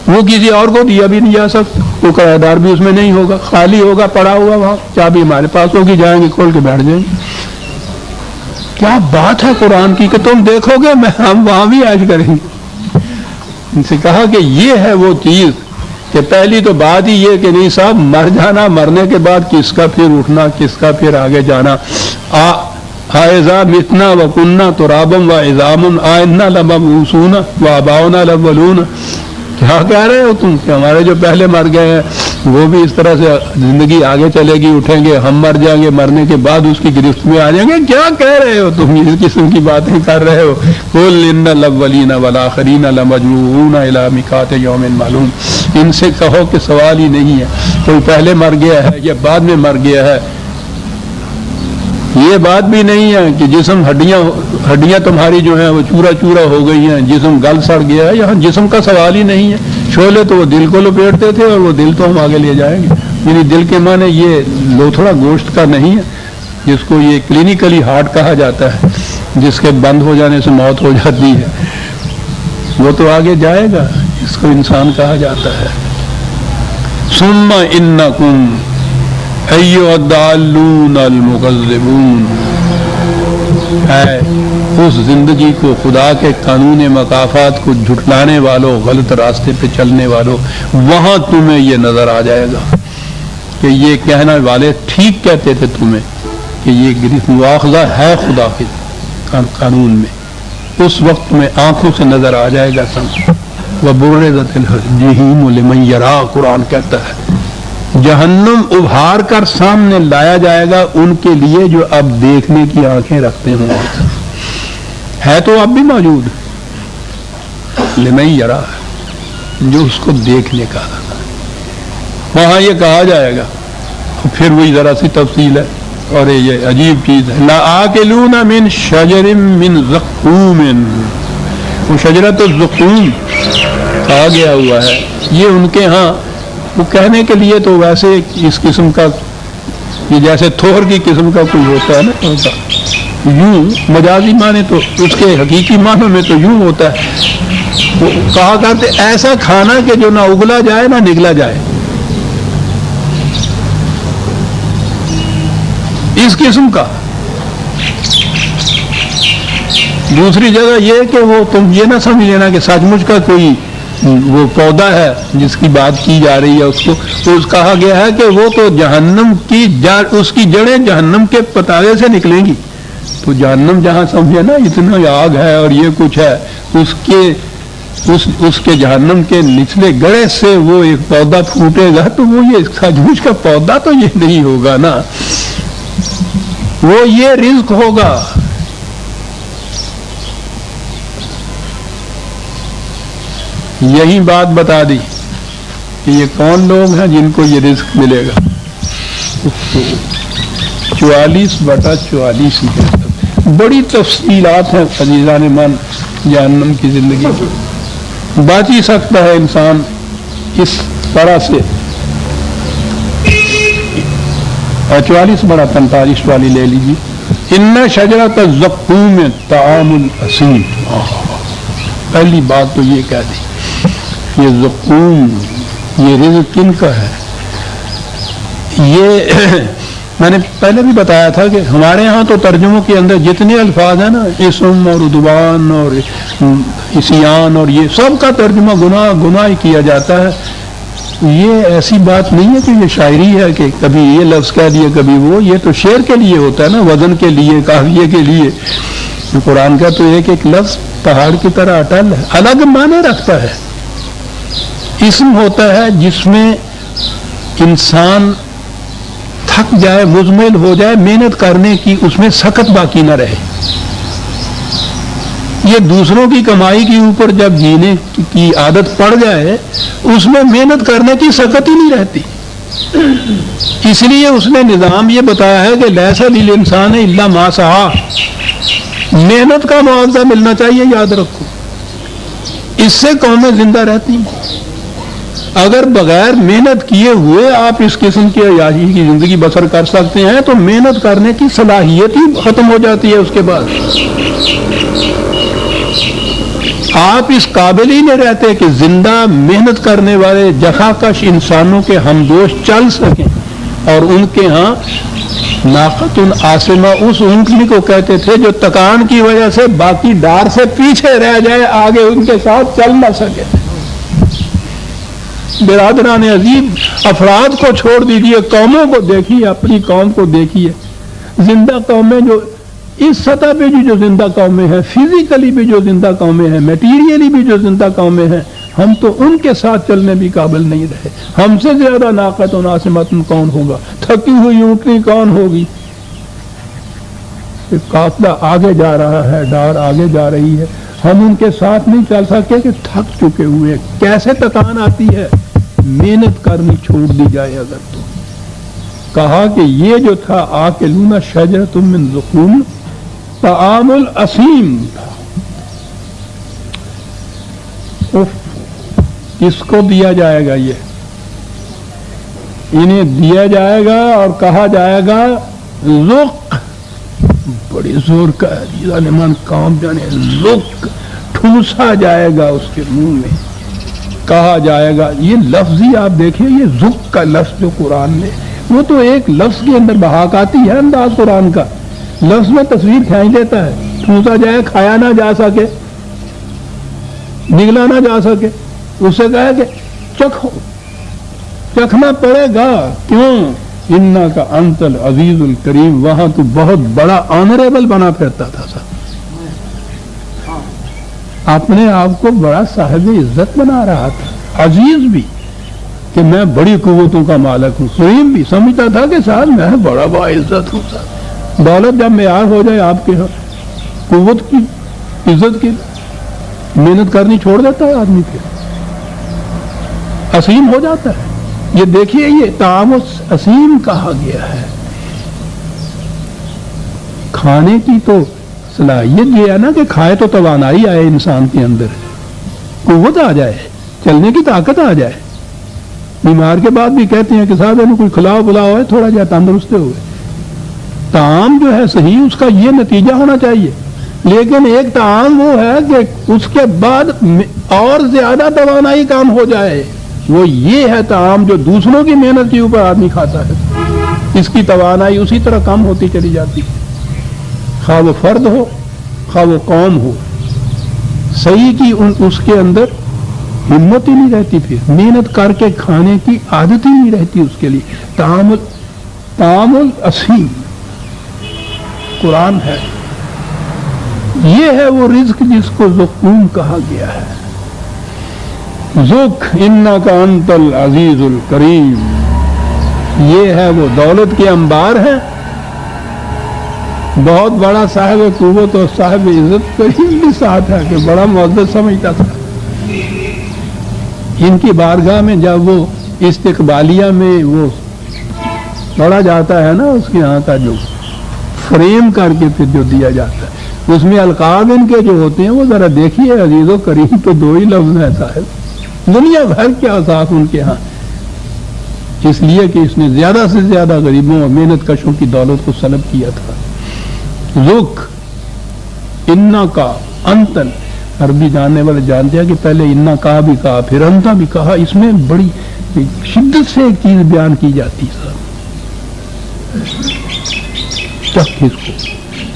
وہ کسی اور کو دیا بھی نہیں جا سکتا، وہ کرایہ دار بھی اس میں نہیں ہوگا، خالی ہوگا، پڑا ہوا وہاں. چابی ہمارے پاس ہوگی، جائیں گے کھول کے بیٹھ جائیں گے. کیا بات ہے قرآن کی کہ تم دیکھو گے ہم وہاں بھی عیش کریں گے. ان سے کہا کہ یہ ہے وہ چیز کہ پہلی تو بات ہی یہ کہ نہیں صاحب مر جانا، مرنے کے بعد کس کا پھر اٹھنا، کس کا پھر آگے جانا. آئزا متنا و کننا ترابم و عظام آئنا لمبعوثون و آباؤنا الاولون. کیا کہہ رہے ہو تم کہ ہمارے جو پہلے مر گئے ہیں وہ بھی اس طرح سے زندگی آگے چلے گی، اٹھیں گے، ہم مر جائیں گے، مرنے کے بعد اس کی گرفت میں آ جائیں گے. کیا کہہ رہے ہو تم؟ اس قسم کی باتیں کر رہے ہو. قل ان الاولین والآخرین لمجموعون الی میقات یوم معلوم. ان سے کہو کہ سوال ہی نہیں ہے کوئی پہلے مر گیا ہے یا بعد میں مر گیا ہے. یہ بات بھی نہیں ہے کہ جسم ہڈیاں تمہاری جو ہیں وہ چورا چورا ہو گئی ہیں، جسم گل سڑ گیا ہے. یہاں جسم کا سوال ہی نہیں ہے. شعلے تو وہ دل کو لپیٹتے تھے اور وہ دل تو ہم آگے لے جائیں گے. یعنی دل کے معنی یہ لوتھڑا گوشت کا نہیں ہے جس کو یہ کلینکلی ہارٹ کہا جاتا ہے، جس کے بند ہو جانے سے موت ہو جاتی ہے. وہ تو آگے جائے گا، اس کو انسان کہا جاتا ہے. ثم انکم ایھا الضالون المکذبون. ہے اس زندگی کو، خدا کے قانون مکافات کو جھٹلانے والوں، غلط راستے پہ چلنے والوں، وہاں تمہیں یہ نظر آ جائے گا کہ یہ کہنے والے ٹھیک کہتے تھے تمہیں کہ یہ گرفت مواخذہ ہے خدا کے قانون میں. اس وقت میں آنکھوں سے نظر آ جائے گا سب. وَبُرِّزَتِ الْجَحِیمُ لِمَن یَرَا. قرآن کہتا ہے جہنم ابھار کر سامنے لایا جائے گا ان کے لیے جو اب دیکھنے کی آنکھیں رکھتے ہوں. ہے تو اب بھی موجود لمن یرا، جو اس کو دیکھنے کا. وہاں یہ کہا جائے گا، پھر وہی ذرا سی تفصیل ہے اور یہ عجیب چیز ہے. لآکلون من شجر من زقوم. وہ شجرۃ الزقوم کہا گیا ہوا ہے. یہ ان کے ہاں وہ کہنے کے لیے تو ویسے اس قسم کا یہ جیسے تھور کی قسم کا کوئی ہوتا ہے نا، یوں مجازی معنی تو اس کے حقیقی معنوں میں تو یوں ہوتا ہے. وہ کہا کرتے ایسا کھانا کہ جو نہ اگلا جائے نہ نگلا جائے. اس قسم کا دوسری جگہ یہ کہ وہ تم یہ نہ سمجھ لینا کہ سچ مچ کا کوئی وہ پودا ہے جس کی بات کی جا رہی ہے، اس کو تو کہا گیا ہے کہ وہ تو جہنم کی اس کی جڑیں جہنم کے پتالے سے نکلیں گی. تو جہنم جہاں سمجھے نا اتنا آگ ہے اور یہ کچھ ہے، اس کے جہنم کے نچلے گڑے سے وہ ایک پودا پھوٹے گا، تو وہ یہ سچ مچ کا پودا تو یہ نہیں ہوگا نا، وہ یہ رزق ہوگا. یہی بات بتا دی کہ یہ کون لوگ ہیں جن کو یہ رزق ملے گا. 44/44 بڑی تفصیلات ہیں عزیزان من جہنم کی زندگی. بچ ہی سکتا ہے انسان اس طرح سے. اور 44/45 والی لے لیجیے. ان شجرۃ الزقوم طعام الاثیم. پہلی بات تو یہ کہہ دی، یہ زقوم یہ رزق کن کا ہے. یہ میں نے پہلے بھی بتایا تھا کہ ہمارے ہاں تو ترجموں کے اندر جتنے الفاظ ہیں نا، اسم اور عدوان اور عصیان اور یہ سب کا ترجمہ گناہ کیا جاتا ہے. یہ ایسی بات نہیں ہے کہ یہ شاعری ہے کہ کبھی یہ لفظ کہہ دیا کبھی وہ، یہ تو شعر کے لیے ہوتا ہے نا، وزن کے لیے، قافیے کے لیے. قرآن کا تو ایک لفظ پہاڑ کی طرح اٹل ہے، الگ معنی رکھتا ہے. اسم ہوتا ہے جس میں انسان تھک جائے، مزمل ہو جائے محنت کرنے کی، اس میں سخت باقی نہ رہے. یہ دوسروں کی کمائی کے اوپر جب جینے کی عادت پڑ جائے، اس میں محنت کرنے کی سخت ہی نہیں رہتی. اس لیے اس نے نظام یہ بتایا ہے کہ لیس للانسان الا ما سعی. محنت کا معاوضہ ملنا چاہیے، یاد رکھو. اس سے قومیں زندہ رہتی ہیں. اگر بغیر محنت کیے ہوئے آپ اس قسم کی عیاشی کی زندگی بسر کر سکتے ہیں تو محنت کرنے کی صلاحیت ہی ختم ہو جاتی ہے. اس کے بعد آپ اس قابل ہی نہیں رہتے کہ زندہ محنت کرنے والے جفاکش انسانوں کے ہمدوش چل سکیں. اور ان کے ہاں ناقۃ عاصمہ اس اونٹنی کو کہتے تھے جو تکان کی وجہ سے باقی ڈار سے پیچھے رہ جائے، آگے ان کے ساتھ چل نہ سکے. برادران عظیم، افراد کو چھوڑ دیجیے، قوموں کو دیکھیے، اپنی قوم کو دیکھیے. زندہ قومیں جو اس سطح پہ جو زندہ قومیں ہیں، فزیکلی بھی جو زندہ قومیں ہیں، میٹیریلی بھی جو زندہ قومیں ہیں، ہم تو ان کے ساتھ چلنے بھی قابل نہیں رہے. ہم سے زیادہ ناقۃ و عاصمۃ کون ہوگا؟ تھکی ہوئی اونٹنی کون ہوگی؟ قافلہ آگے جا رہا ہے، ڈار آگے جا رہی ہے، ہم ان کے ساتھ نہیں چل سکتے کہ تھک چکے ہوئے. کیسے تکان آتی ہے؟ محنت کرنی چھوڑ دی جائے اگر تو. کہا کہ یہ جو تھا آکلون شجرۃ من زقوم طعام الاثیم تھا. کس کو دیا جائے گا؟ یہ انہیں دیا جائے گا اور کہا جائے گا ذق. بڑی زور کا من کام جانے، ذق ٹھوسا جائے گا اس کے منہ میں، کہا جائے گا. یہ لفظ ہی آپ دیکھیں، یہ ذق کا لفظ جو قرآن نے، وہ تو ایک لفظ کے اندر بحاق آتی ہے. انداز قرآن کا لفظ میں تصویر کھینچ لیتا ہے. ٹھوسا جائے، کھایا نہ جا سکے، نگلا نہ جا سکے. اسے کہا کہ چکھو، چکھنا پڑے گا. کیوں؟ انا کا انت العزیز الکریم. وہاں تو بہت بڑا آنریبل بنا پھرتا تھا سر، اپنے آپ کو بڑا صاحب عزت بنا رہا تھا، عزیز بھی کہ میں بڑی قوتوں کا مالک ہوں. کریم بھی سمجھتا تھا کہ صاحب میں بڑا باعزت ہوں. صاحب دولت جب معیار ہو جائے آپ کے ہاں، قوت کی، عزت کی، محنت کرنی چھوڑ دیتا ہے آدمی، پھر اسیم ہو جاتا ہے. یہ دیکھیے، یہ طعام اسیم کہا گیا ہے. کھانے کی تو صلاحیت یہ ہے نا کہ کھائے تو توانائی آئے انسان کے اندر، قوت آ جائے، چلنے کی طاقت آ جائے. بیمار کے بعد بھی کہتے ہیں کہ صاحب انہیں کوئی کھلاؤ بلاؤ ہے، تھوڑا جہا تندرست ہوئے. طعام جو ہے صحیح، اس کا یہ نتیجہ ہونا چاہیے. لیکن ایک طعام وہ ہے کہ اس کے بعد اور زیادہ توانائی کام ہو جائے، وہ یہ ہے طعام جو دوسروں کی محنت کے اوپر آدمی کھاتا ہے. اس کی توانائی اسی طرح کم ہوتی چلی جاتی ہے، خواہ وہ فرد ہو خواہ وہ قوم ہو، صحیح کی اس کے اندر ہمت ہی نہیں رہتی، پھر محنت کر کے کھانے کی عادت ہی نہیں رہتی اس کے لیے۔ تعامل اسیم قرآن ہے، یہ ہے وہ رزق جس کو زقوم کہا گیا ہے۔ ذق انک انت العزیز الکریم، یہ ہے وہ دولت کے انبار ہیں، بہت بڑا صاحب قوت اور صاحب عزت کریم بھی ساتھ ہے کہ بڑا معزز سمجھتا تھا۔ ان کی بارگاہ میں جب وہ استقبالیہ میں وہ پڑھا جاتا ہے نا، اس کے ہاں کا جو فریم کر کے پھر جو دیا جاتا ہے، اس میں القاب ان کے جو ہوتے ہیں وہ ذرا دیکھیے، عزیز و کریم تو دو ہی لفظ ہیں صاحب، دنیا بھر کے اوصاف ان کے ہاں، اس لیے کہ اس نے زیادہ سے زیادہ غریبوں اور محنت کشوں کی دولت کو سلب کیا تھا۔ ذق انا کا انتن، عربی جاننے والے جانتے ہیں کہ پہلے انا کا بھی کہا پھر انتا بھی کہا، اس میں بڑی شدت سے ایک چیز بیان کی جاتی ہے، چکھ اس کو،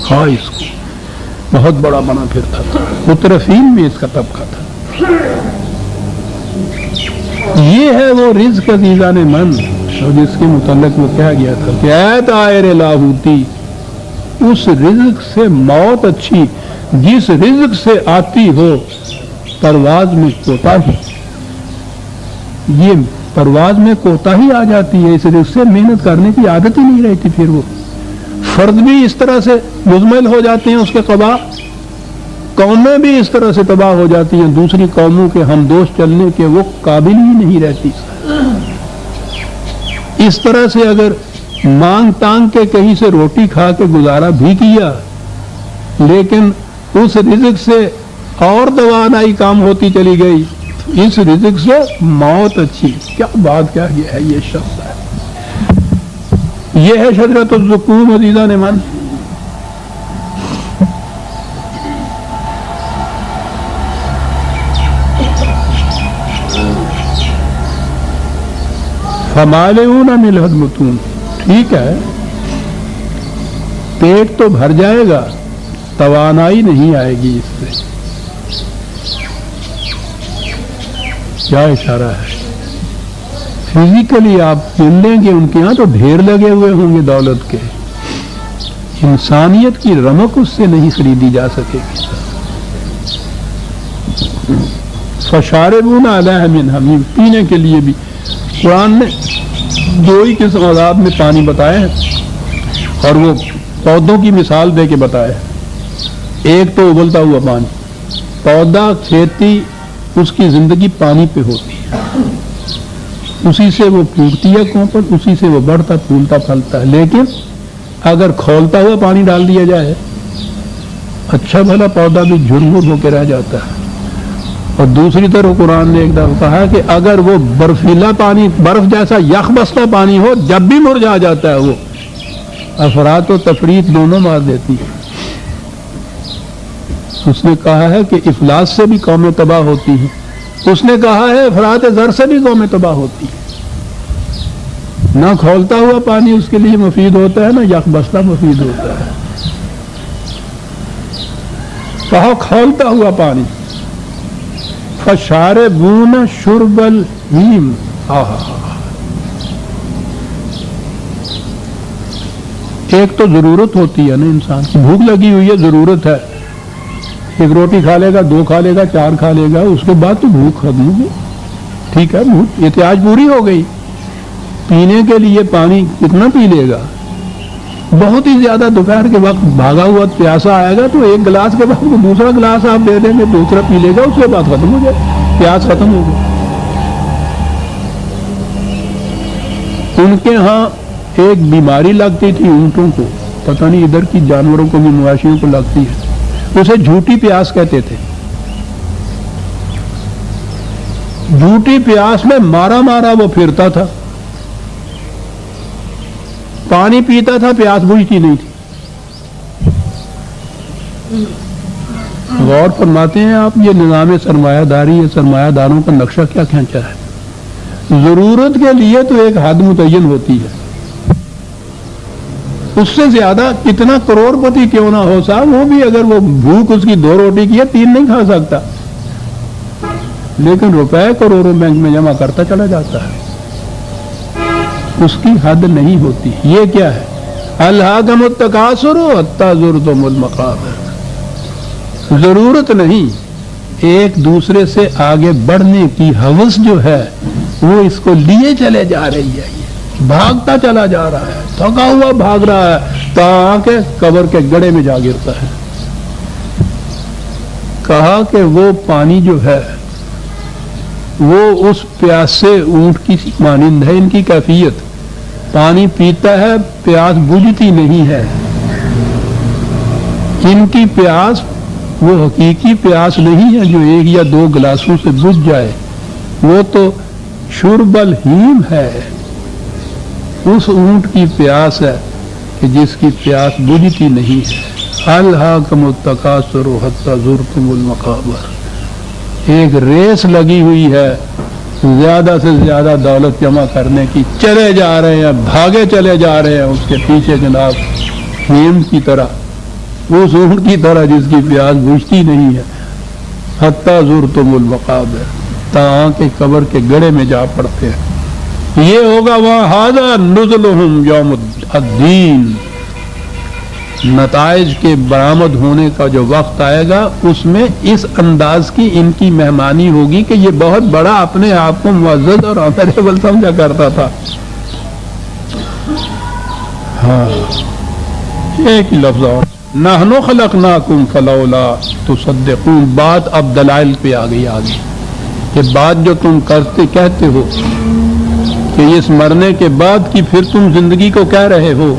کھا اس کو، بہت بڑا بنا پھرتا تھا، مترفین میں اس کا طبقہ تھا۔ یہ ہے وہ رزق عزیزان من، اور جس کے متعلق وہ کہا گیا تھا کہ اے طائر لاہوتی، اس رزق سے موت اچھی جس رزق سے آتی ہو پرواز میں کوتاہی۔ یہ پرواز میں کوتاہی آ جاتی ہے، اس رزق سے محنت کرنے کی عادت ہی نہیں رہتی، پھر وہ فرد بھی اس طرح سے مزمل ہو جاتے ہیں اس کے قبا، قومیں بھی اس طرح سے تباہ ہو جاتی ہیں، دوسری قوموں کے ہمدوش چلنے کے وہ قابل ہی نہیں رہتی۔ اس طرح سے اگر مانگ تانگ کے کہیں سے روٹی کھا کے گزارا بھی کیا، لیکن اس رزق سے اور توانائی کام ہوتی چلی گئی، اس رزق سے موت اچھی، کیا بات کیا ہے یہ شخص ہے۔ یہ ہے شجرۃ الزقوم عزیزان من۔ فمالئون منہ البطون، ٹھیک ہے پیٹ تو بھر جائے گا، توانائی نہیں آئے گی اس سے۔ کیا اشارہ ہے؟ فزیکلی آپ ملیں گے ان کے ہاں تو ڈھیر لگے ہوئے ہوں گے دولت کے، انسانیت کی رمق اس سے نہیں خریدی جا سکے گی۔ فشاربون علیہ من حمیم، پینے کے لیے بھی قرآن نے دو ہی قسم عذاب میں پانی بتائے ہیں، اور وہ پودوں کی مثال دے کے بتایا ہے۔ ایک تو ابلتا ہوا پانی، پودا کھیتی اس کی زندگی پانی پہ ہوتی ہے، اسی سے وہ پھوٹتی ہے کوپل، اسی سے وہ بڑھتا پھولتا پھلتا ہے، لیکن اگر کھولتا ہوا پانی ڈال دیا جائے اچھا بھلا پودا بھی جھرمر ہو کے رہ جاتا ہے۔ اور دوسری طرف قرآن نے ایک دفعہ کہا کہ اگر وہ برفیلا پانی، برف جیسا یخ بستہ پانی ہو، جب بھی مرجھا جاتا ہے وہ، افراط و تفریط دونوں مار دیتی ہے۔ اس نے کہا ہے کہ افلاس سے بھی قومیں تباہ ہوتی ہیں، اس نے کہا ہے افراط زر سے بھی قومیں تباہ ہوتی ہیں۔ نہ کھولتا ہوا پانی اس کے لیے مفید ہوتا ہے، نہ یک بستہ مفید ہوتا ہے۔ کہا کھولتا ہوا پانی، فشاربون شرب الہیم، ایک تو ضرورت ہوتی ہے نا انسان کی، بھوک لگی ہوئی ہے، ضرورت ہے، ایک روٹی کھا لے گا، دو کھا لے گا، چار کھا لے گا، اس کے بعد تو بھوک ختم ہوگی، ٹھیک ہے، بھوک احتیاج پوری ہو گئی۔ پینے کے لیے پانی کتنا پی لے گا؟ بہت ہی زیادہ دوپہر کے وقت بھاگا ہوا پیاسا آئے گا تو ایک گلاس کے بعد دوسرا گلاس آپ دے دیں گے، دوسرا پی لے گا، اس کے بعد ختم ہو جائے، پیاس ختم ہو گئی۔ ان کے ہاں ایک بیماری لگتی تھی اونٹوں کو، پتہ نہیں ادھر کی جانوروں کو بھی، مواشیوں کو لگتی ہے، اسے جھوٹی پیاس کہتے تھے۔ جھوٹی پیاس میں مارا مارا وہ پھرتا تھا، پانی پیتا تھا، پیاس بجھتی نہیں تھی۔ غور فرماتے ہیں آپ، یہ نظام سرمایہ داری ہے، سرمایہ داروں کا نقشہ کیا کھینچا ہے۔ ضرورت کے لیے تو ایک حد متعین ہوتی ہے، اس سے زیادہ کتنا کروڑپتی کیوں نہ ہو صاحب، وہ بھی اگر وہ بھوک اس کی 2 روٹی کی ہے 3 نہیں کھا سکتا، لیکن روپے کروڑوں بینک میں جمع کرتا چلا جاتا ہے، اس کی حد نہیں ہوتی۔ یہ کیا ہے؟ الہاکم التکاثر حتی زرتم المقابر۔ ضرورت نہیں، ایک دوسرے سے آگے بڑھنے کی ہوس جو ہے وہ اس کو لیے چلے جا رہی ہے، بھاگتا چلا جا رہا ہے، تھکا ہوا بھاگ رہا ہے تاکہ قبر کے گڑھے میں جا گرتا ہے۔ کہا کہ وہ پانی جو ہے وہ اس پیاسے اونٹ کی مانند ہے، ان کی کیفیت پانی پیتا ہے پیاس بجھتی نہیں ہے، ان کی پیاس وہ حقیقی پیاس نہیں ہے جو 1 یا 2 گلاسوں سے بجھ جائے، وہ تو شرب الہیم ہے، اس اونٹ کی پیاس ہے کہ جس کی پیاس بجھتی نہیں ہے۔ الہاکم التکاثر حتی زرتم المقابر، ایک ریس لگی ہوئی ہے زیادہ سے زیادہ دولت جمع کرنے کی، چلے جا رہے ہیں، بھاگے چلے جا رہے ہیں اس کے پیچھے جناب، ہیم کی طرح، اس اونٹ کی طرح جس کی پیاس بجھتی نہیں ہے۔ حتی زرتم المقابر، تاکہ قبر کے گڑھے میں جا پڑتے ہیں۔ یہ ہوگا وہاں ھذا نزلہم یوم الدین، نتائج کے برآمد ہونے کا جو وقت آئے گا اس میں اس انداز کی ان کی مہمانی ہوگی کہ یہ بہت بڑا اپنے آپ کو معزز اور آنریبل سمجھا کرتا تھا۔ ہاں ایک لفظ اور، نحن خلقناکم فلولا تصدقون، بات اب دلائل پہ آ گئی آگے، کہ بات جو تم کہتے ہو کہ اس مرنے کے بعد کی پھر تم زندگی کو کہہ رہے ہو،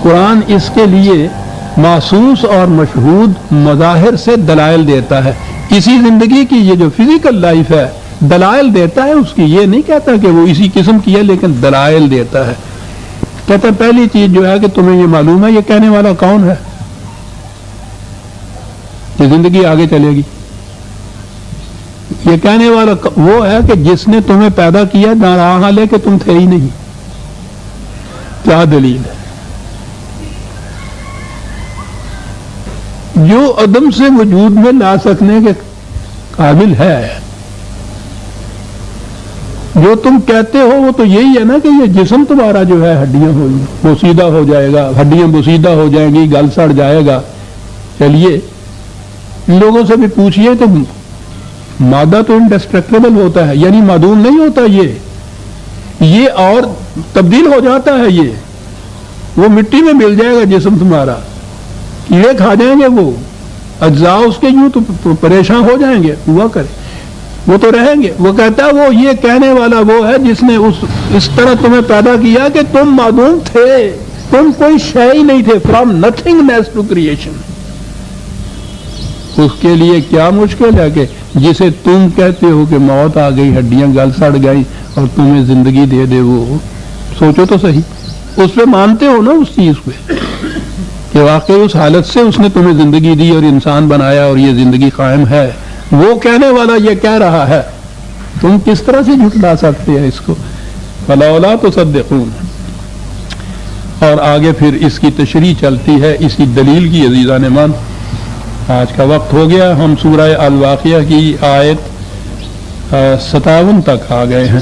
قرآن اس کے لیے محسوس اور مشہود مظاہر سے دلائل دیتا ہے۔ اسی زندگی کی یہ جو فزیکل لائف ہے دلائل دیتا ہے اس کی، یہ نہیں کہتا کہ وہ اسی قسم کی ہے، لیکن دلائل دیتا ہے۔ کہتا ہے پہلی چیز جو ہے کہ تمہیں یہ معلوم ہے یہ کہنے والا کون ہے کہ زندگی آگے چلے گی؟ یہ کہنے والا وہ ہے کہ جس نے تمہیں پیدا کیا ناراض ہے کہ تم تھے ہی نہیں۔ کیا دلیل ہے؟ جو عدم سے وجود میں لا سکنے کے قابل ہے، جو تم کہتے ہو وہ تو یہی ہے نا کہ یہ جسم تمہارا جو ہے ہڈیاں بوسیدہ ہو جائے گا، ہڈیاں بوسیدہ ہو جائیں گی، گل سڑ جائے گا۔ چلیے لوگوں سے بھی پوچھئے تو مادہ تو انڈسٹرکٹیبل ہوتا ہے، یعنی معدوم نہیں ہوتا، یہ اور تبدیل ہو جاتا ہے، یہ وہ مٹی میں مل جائے گا جسم تمہارا، کیڑے کھا جائیں گے، وہ اجزاء اس کے یوں تو پریشان ہو جائیں گے، ہوا کرے وہ تو رہیں گے۔ وہ کہتا ہے وہ یہ کہنے والا وہ ہے جس نے اس طرح تمہیں پیدا کیا کہ تم معدوم تھے، تم کوئی شے ہی نہیں تھے، فرام نتھنگنیس ٹو کریشن۔ اس کے لیے کیا مشکل ہے کہ جسے تم کہتے ہو کہ موت آ گئی، ہڈیاں گل سڑ گئی اور تمہیں زندگی دے دے، وہ سوچو تو صحیح، اس پہ مانتے ہو نا اس چیز پہ کہ واقعی اس حالت سے اس نے تمہیں زندگی دی اور انسان بنایا اور یہ زندگی قائم ہے۔ وہ کہنے والا یہ کہہ رہا ہے، تم کس طرح سے جھٹلا سکتے ہیں اس کو؟ فلولا تصدقون۔ اور آگے پھر اس کی تشریح چلتی ہے اسی دلیل کی۔ عزیزان من، آج کا وقت ہو گیا، ہم سورہ الواقعہ کی آیت 57 تک آ گئے ہیں۔